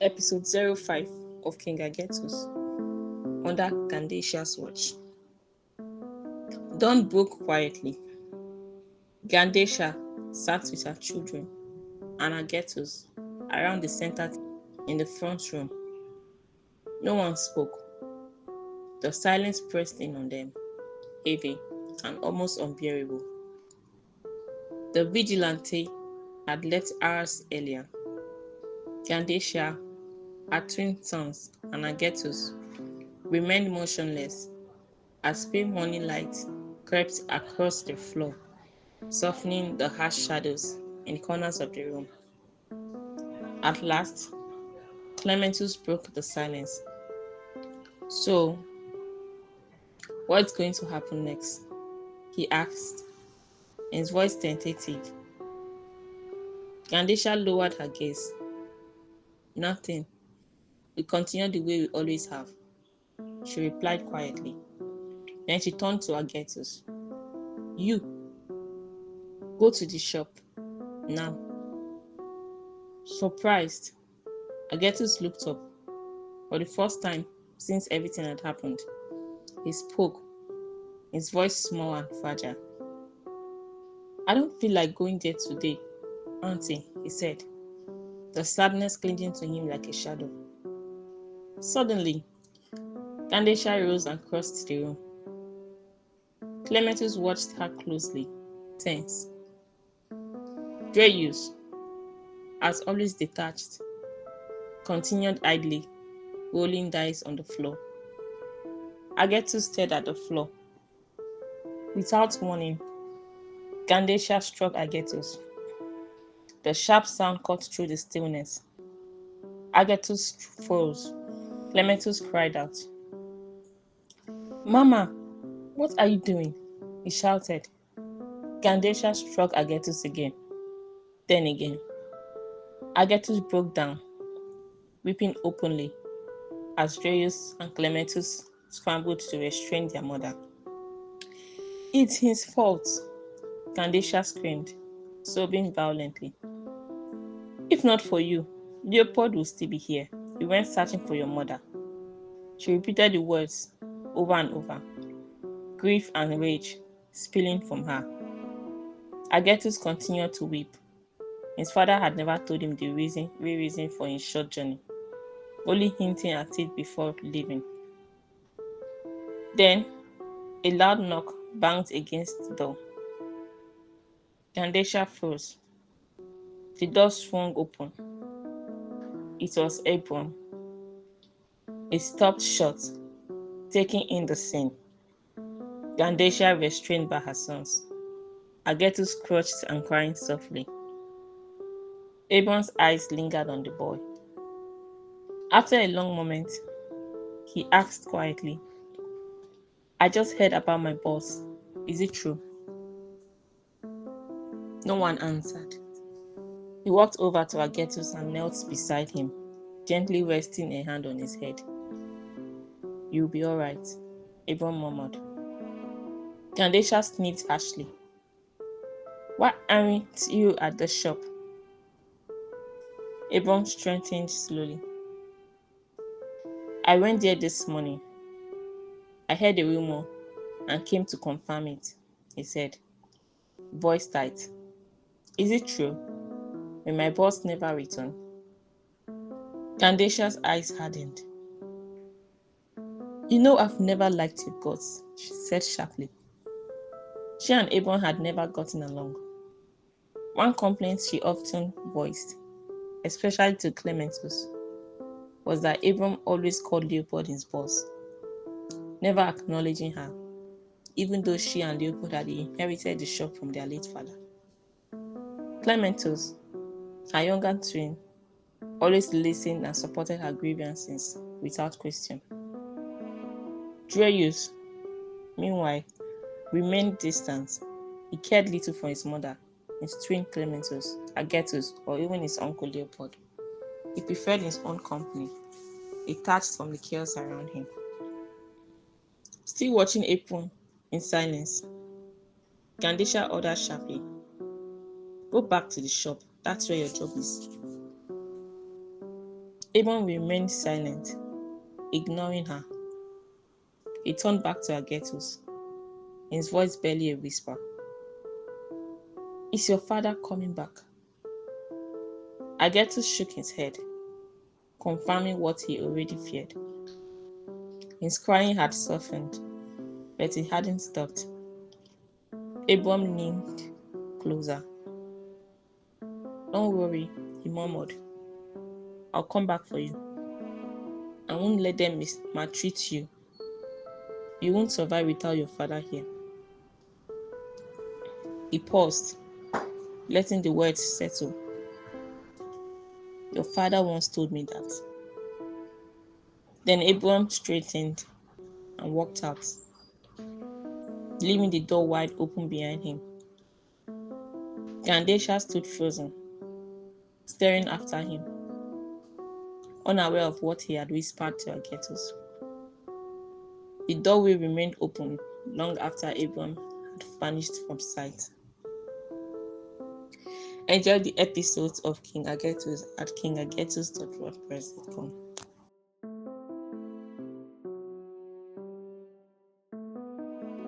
Episode 05 of King Agetus under Gandecia's watch. Dawn broke quietly. Gandecia sat with her children and Agetus around the center in the front room. No one spoke. The silence pressed in on them, heavy and almost unbearable. The vigilante had left hours earlier. Gandecia, her twin sons, and Agetus remained motionless as pale morning light crept across the floor, softening the harsh shadows in corners of the room. At last, Clementus broke the silence. So, what's going to happen next? He asked, his voice tentative. Gandecia lowered her gaze. Nothing. We continue the way we always have, she replied quietly. Then she turned to Agetus. You, go to the shop, now. Surprised, Agetus looked up. For the first time since everything had happened, he spoke, his voice small and fragile. I don't feel like going there today, Aunty, he said, the sadness clinging to him like a shadow. Suddenly, Gandecia rose and crossed the room. Clementus watched her closely, tense. Dreyus, as always detached, continued idly, rolling dice on the floor. Agetus stared at the floor. Without warning, Gandecia struck Agetus. The sharp sound cut through the stillness. Agetus froze. Clementus cried out. Mama, what are you doing? He shouted. Gandecia struck Agetus again. Then again. Agetus broke down, weeping openly, as Dreyus and Clementus scrambled to restrain their mother. It's his fault, Gandecia screamed, sobbing violently. If not for you, Leopold will still be here. He went searching for your mother. She repeated the words over and over, grief and rage spilling from her. Agetus continued to weep. His father had never told him the real reason for his short journey, only hinting at it before leaving. Then, a loud knock banged against the door. Gandecia froze. The door swung open. It was Abram. He stopped short, taking in the scene. Gandecia restrained by her sons. Agetus crouched and crying softly. Abram's eyes lingered on the boy. After a long moment, he asked quietly, I just heard about my boss. Is it true? No one answered. He walked over to Agetus and knelt beside him, gently resting a hand on his head. You'll be all right, Abram murmured. Gandecia sniffed harshly. Why aren't you at the shop? Abram strengthened slowly. I went there this morning. I heard a rumor and came to confirm it, he said, voice tight. Is it true? Will my boss never return? Gandecia's eyes hardened. You know I've never liked your guts, she said sharply. She and Abram had never gotten along. One complaint she often voiced, especially to Clementus, was that Abram always called Leopold his boss, never acknowledging her, even though she and Leopold had inherited the shop from their late father. Clementus, her younger twin, always listened and supported her grievances without question. Dreyus, meanwhile, remained distant. He cared little for his mother, his twin Clementus, Agetus, or even his uncle Leopold. He preferred his own company, detached from the chaos around him. Still watching April in silence, Gandecia ordered sharply, Go back to the shop, that's where your job is. Abram remained silent, ignoring her. He turned back to Agetus, his voice barely a whisper. Is your father coming back? Agetus shook his head, confirming what he already feared. His crying had softened, but it hadn't stopped. Abram leaned closer. Don't worry, he murmured. I'll come back for you. I won't let them maltreat you. You won't survive without your father here. He paused, letting the words settle. Your father once told me that. Then Abram straightened and walked out, leaving the door wide open behind him. Gandecia stood frozen, staring after him, unaware of what he had whispered to Agetus. The doorway remained open long after Abram had vanished from sight. Enjoy the episodes of King Agetus at kingagetus.wordpress.com.